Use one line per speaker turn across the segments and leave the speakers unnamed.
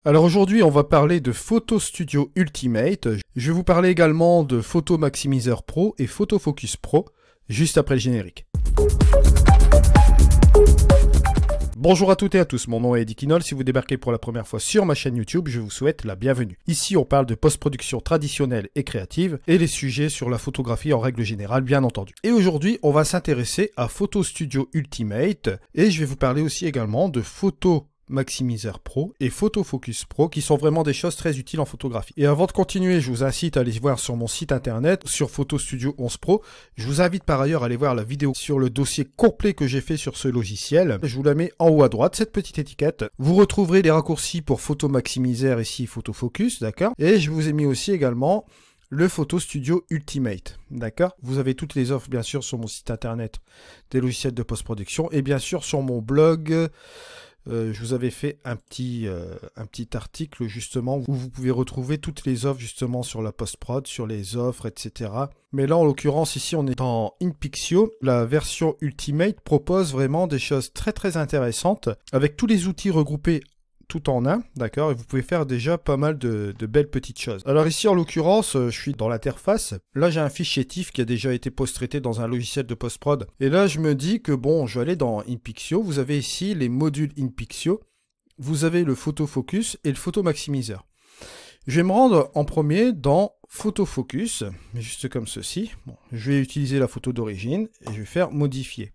Alors aujourd'hui, on va parler de Photo Studio Ultimate. Je vais vous parler également de Photo Maximiseur Pro et Photo Focus Pro, juste après le générique. Bonjour à toutes et à tous, mon nom est Eddie Quinol. Si vous débarquez pour la première fois sur ma chaîne YouTube, je vous souhaite la bienvenue. Ici, on parle de post-production traditionnelle et créative et les sujets sur la photographie en règle générale, bien entendu. Et aujourd'hui, on va s'intéresser à Photo Studio Ultimate et je vais vous parler aussi également de Photo Maximiseur Pro et Photo Focus Pro qui sont vraiment des choses très utiles en photographie. Et avant de continuer, je vous incite à aller voir sur mon site internet sur Photo Studio 11 Pro. Je vous invite par ailleurs à aller voir la vidéo sur le dossier complet que j'ai fait sur ce logiciel. Je vous la mets en haut à droite, cette petite étiquette. Vous retrouverez les raccourcis pour Photo Maximiseur ici, Photo Focus, d'accord? Et je vous ai mis aussi également le Photo Studio Ultimate, d'accord? Vous avez toutes les offres bien sûr sur mon site internet des logiciels de post-production et bien sûr sur mon blog. Je vous avais fait un petit article justement où vous pouvez retrouver toutes les offres justement sur la post-prod, sur les offres, etc. Mais là en l'occurrence ici on est dans InPixio. La version Ultimate propose vraiment des choses très intéressantes avec tous les outils regroupés tout en un, d'accord, et vous pouvez faire déjà pas mal de belles petites choses. Alors ici en l'occurrence, je suis dans l'interface, là j'ai un fichier TIFF qui a déjà été post-traité dans un logiciel de post-prod, et là je me dis que bon, je vais aller dans InPixio, vous avez ici les modules InPixio, vous avez le Photo Focus et le Photo Maximiseur. Je vais me rendre en premier dans Photo Focus, juste comme ceci, bon, je vais utiliser la photo d'origine, et je vais faire modifier.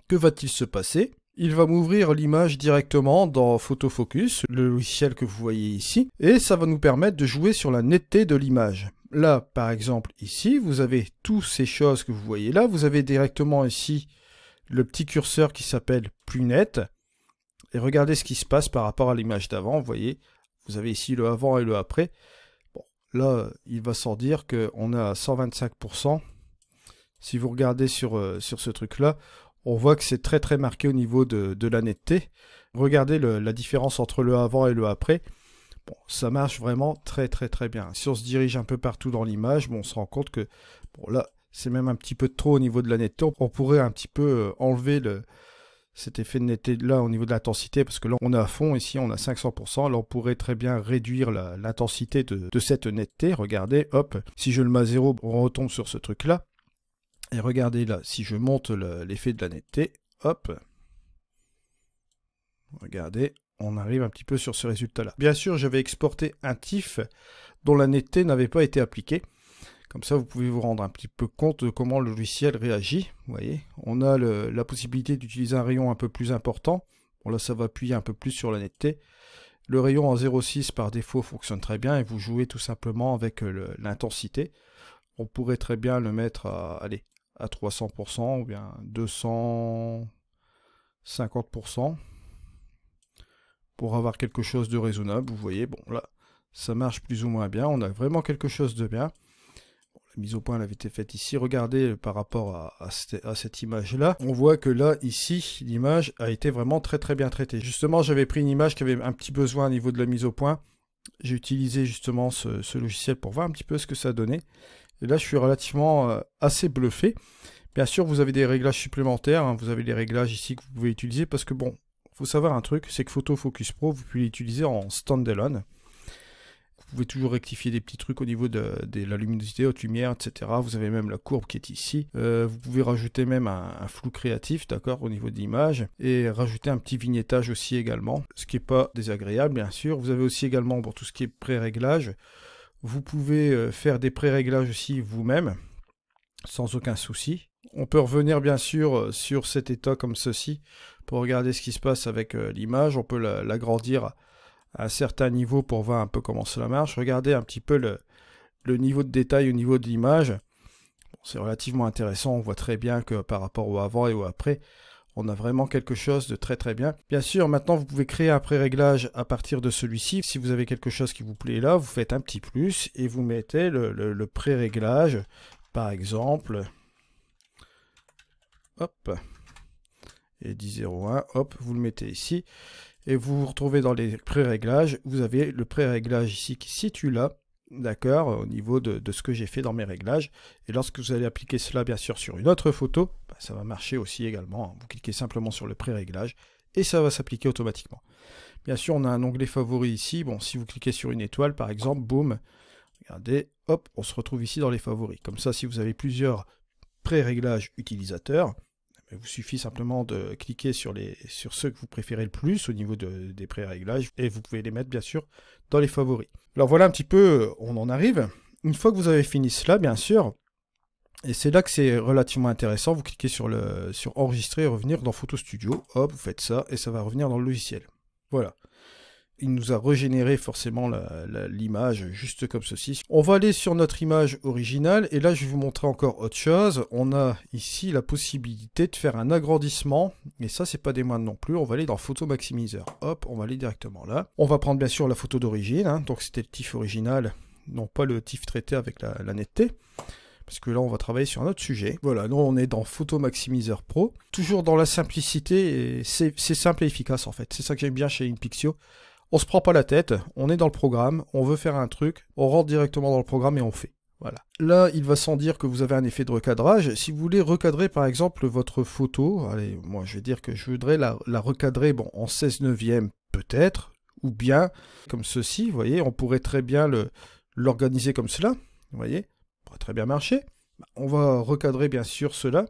Que va-t-il se passer ? Il va m'ouvrir l'image directement dans Photo Focus, le logiciel que vous voyez ici, et ça va nous permettre de jouer sur la netteté de l'image. Là, par exemple, ici, vous avez toutes ces choses que vous voyez là, vous avez directement ici le petit curseur qui s'appelle plus net, et regardez ce qui se passe par rapport à l'image d'avant, vous voyez, vous avez ici le avant et le après. Bon, là, il va sans dire qu'on est à 125%. Si vous regardez sur ce truc-là, on voit que c'est très marqué au niveau de la netteté. Regardez la différence entre le avant et le après. Bon, ça marche vraiment très bien. Si on se dirige un peu partout dans l'image, bon, on se rend compte que bon, là, c'est même un petit peu trop au niveau de la netteté. On pourrait un petit peu enlever cet effet de netteté là au niveau de l'intensité, parce que là, on est à fond, ici, on a 500%. Là, on pourrait très bien réduire l'intensité de cette netteté. Regardez, hop, si je le mets à 0, on retombe sur ce truc-là. Et regardez là, si je monte l'effet de la netteté, hop, regardez, on arrive un petit peu sur ce résultat-là. Bien sûr, j'avais exporté un TIFF dont la netteté n'avait pas été appliquée. Comme ça, vous pouvez vous rendre un petit peu compte de comment le logiciel réagit. Vous voyez, on a la possibilité d'utiliser un rayon un peu plus important. Bon là, ça va appuyer un peu plus sur la netteté. Le rayon en 0,6 par défaut fonctionne très bien et vous jouez tout simplement avec l'intensité. On pourrait très bien le mettre à 300% ou bien 250% pour avoir quelque chose de raisonnable. Vous voyez, bon là, ça marche plus ou moins bien. On a vraiment quelque chose de bien. Bon, la mise au point elle avait été faite ici. Regardez par rapport à cette image-là. On voit que là, ici, l'image a été vraiment très bien traitée. Justement, j'avais pris une image qui avait un petit besoin au niveau de la mise au point. J'ai utilisé justement ce logiciel pour voir un petit peu ce que ça donnait. Et là, je suis relativement assez bluffé. Bien sûr, vous avez des réglages supplémentaires. Hein. Vous avez les réglages ici que vous pouvez utiliser. Parce que bon, il faut savoir un truc, c'est que Photo Focus Pro, vous pouvez l'utiliser en standalone. Vous pouvez toujours rectifier des petits trucs au niveau de la luminosité, haute lumière, etc. Vous avez même la courbe qui est ici. Vous pouvez rajouter même un flou créatif, d'accord, au niveau de l'image. Et rajouter un petit vignettage aussi également. Ce qui n'est pas désagréable, bien sûr. Vous avez aussi également pour tout ce qui est pré-réglage. Vous pouvez faire des pré-réglages aussi vous-même, sans aucun souci. On peut revenir bien sûr sur cet état comme ceci, pour regarder ce qui se passe avec l'image. On peut l'agrandir à un certain niveau pour voir un peu comment cela marche. Regardez un petit peu le niveau de détail au niveau de l'image. Bon, c'est relativement intéressant, on voit très bien que par rapport au avant et au après, on a vraiment quelque chose de très bien. Bien sûr, maintenant, vous pouvez créer un pré-réglage à partir de celui-ci. Si vous avez quelque chose qui vous plaît là, vous faites un petit plus et vous mettez le pré-réglage. Par exemple, hop, et 10.01, hop, vous le mettez ici. Et vous vous retrouvez dans les pré-réglages. Vous avez le pré-réglage ici qui se situe là. D'accord, au niveau de ce que j'ai fait dans mes réglages. Et lorsque vous allez appliquer cela, bien sûr, sur une autre photo, ça va marcher aussi également. Vous cliquez simplement sur le pré-réglage et ça va s'appliquer automatiquement. Bien sûr, on a un onglet favori ici. Bon, si vous cliquez sur une étoile, par exemple, boum, regardez, hop, on se retrouve ici dans les favoris. Comme ça, si vous avez plusieurs pré-réglages utilisateurs, il vous suffit simplement de cliquer sur ceux que vous préférez le plus au niveau des pré-réglages et vous pouvez les mettre bien sûr dans les favoris. Alors voilà un petit peu, on en arrive. Une fois que vous avez fini cela, bien sûr, et c'est là que c'est relativement intéressant, vous cliquez sur enregistrer et revenir dans Photo Studio, hop, vous faites ça et ça va revenir dans le logiciel. Voilà. Il nous a régénéré forcément l'image juste comme ceci. On va aller sur notre image originale et là je vais vous montrer encore autre chose. On a ici la possibilité de faire un agrandissement et ça c'est pas des moindres non plus. On va aller dans photo maximiseur. Hop, on va aller directement là. On va prendre bien sûr la photo d'origine, hein. Donc c'était le TIFF original, non pas le TIFF traité avec la netteté. Parce que là, on va travailler sur un autre sujet. Voilà, nous, on est dans Photo Maximiseur Pro. Toujours dans la simplicité, et c'est simple et efficace, en fait. C'est ça que j'aime bien chez InPixio. On se prend pas la tête, on est dans le programme, on veut faire un truc, on rentre directement dans le programme et on fait. Voilà. Là, il va sans dire que vous avez un effet de recadrage. Si vous voulez recadrer, par exemple, votre photo, allez, moi, je vais dire que je voudrais la recadrer, bon, en 16/9, peut-être, ou bien, comme ceci, vous voyez, on pourrait très bien l'organiser comme cela, vous voyez. Pourrait très bien marcher. On va recadrer bien sûr cela.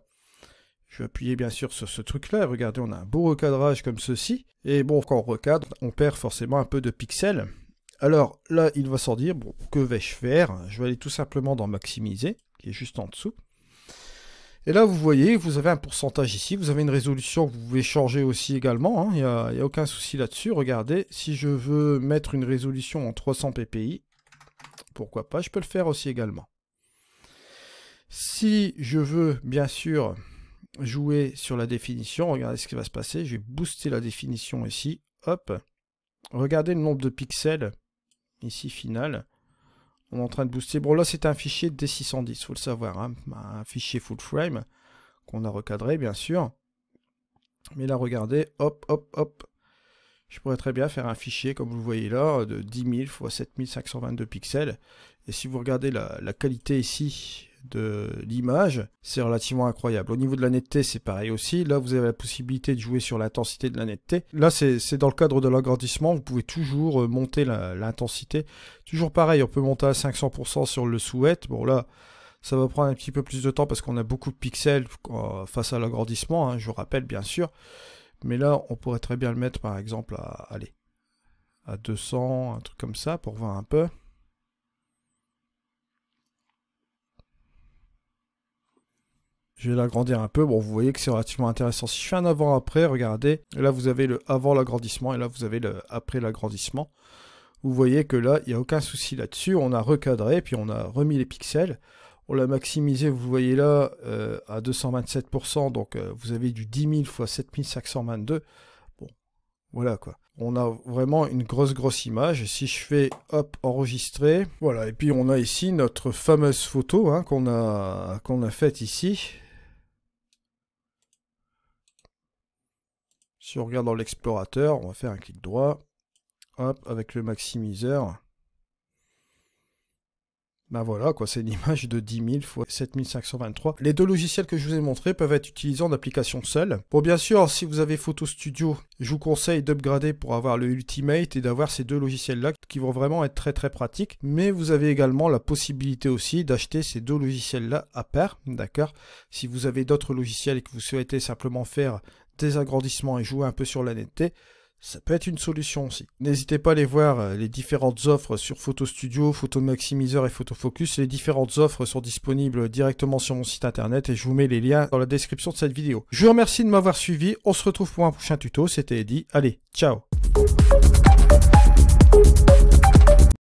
Je vais appuyer bien sûr sur ce truc-là. Regardez, on a un beau recadrage comme ceci. Et bon, quand on recadre, on perd forcément un peu de pixels. Alors là, il va s'en dire, bon, que vais-je faire? Je vais aller tout simplement dans Maximiser, qui est juste en dessous. Et là, vous voyez, vous avez un pourcentage ici. Vous avez une résolution que vous pouvez changer aussi également, hein. Il n'y a aucun souci là-dessus. Regardez, si je veux mettre une résolution en 300 ppi, pourquoi pas, je peux le faire aussi également. Si je veux, bien sûr, jouer sur la définition, regardez ce qui va se passer. Je vais booster la définition ici. Hop. Regardez le nombre de pixels, ici, final. On est en train de booster. Bon, là, c'est un fichier D610, il faut le savoir. Hein. Un fichier full frame qu'on a recadré, bien sûr. Mais là, regardez. Hop, hop, hop. Je pourrais très bien faire un fichier, comme vous le voyez là, de 10 000 x 7522 pixels. Et si vous regardez la qualité ici de l'image, c'est relativement incroyable. Au niveau de la netteté, c'est pareil aussi. Là, vous avez la possibilité de jouer sur l'intensité de la netteté. Là, c'est dans le cadre de l'agrandissement. Vous pouvez toujours monter l'intensité. Toujours pareil, on peut monter à 500% sur le souhait. Bon, là, ça va prendre un petit peu plus de temps parce qu'on a beaucoup de pixels face à l'agrandissement, hein, je vous rappelle, bien sûr. Mais là, on pourrait très bien le mettre, par exemple, à 200, un truc comme ça, pour voir un peu. Je vais l'agrandir un peu. Bon, vous voyez que c'est relativement intéressant. Si je fais un avant-après, regardez. Là, vous avez le avant l'agrandissement et là, vous avez le après l'agrandissement. Vous voyez que là, il n'y a aucun souci là-dessus. On a recadré, puis on a remis les pixels. On l'a maximisé, vous voyez là, à 227%. Donc, vous avez du 10 000 x 7522. Bon, voilà quoi. On a vraiment une grosse image. Si je fais, hop, enregistrer. Voilà, et puis on a ici notre fameuse photo, hein, qu'on a faite ici. Si on regarde dans l'explorateur, on va faire un clic droit. Hop, avec le maximiseur. Ben voilà, quoi, c'est une image de 10 000 x 7523. Les deux logiciels que je vous ai montrés peuvent être utilisés en application seule. Bon, bien sûr, si vous avez Photo Studio, je vous conseille d'upgrader pour avoir le Ultimate et d'avoir ces deux logiciels-là qui vont vraiment être très pratiques. Mais vous avez également la possibilité aussi d'acheter ces deux logiciels-là à part, d'accord? Si vous avez d'autres logiciels et que vous souhaitez simplement faire des agrandissements et jouer un peu sur la netteté, ça peut être une solution aussi. N'hésitez pas à aller voir les différentes offres sur Photo Studio, Photo Maximiseur et Photo Focus. Les différentes offres sont disponibles directement sur mon site internet et je vous mets les liens dans la description de cette vidéo. Je vous remercie de m'avoir suivi. On se retrouve pour un prochain tuto. C'était Eddy. Allez, ciao!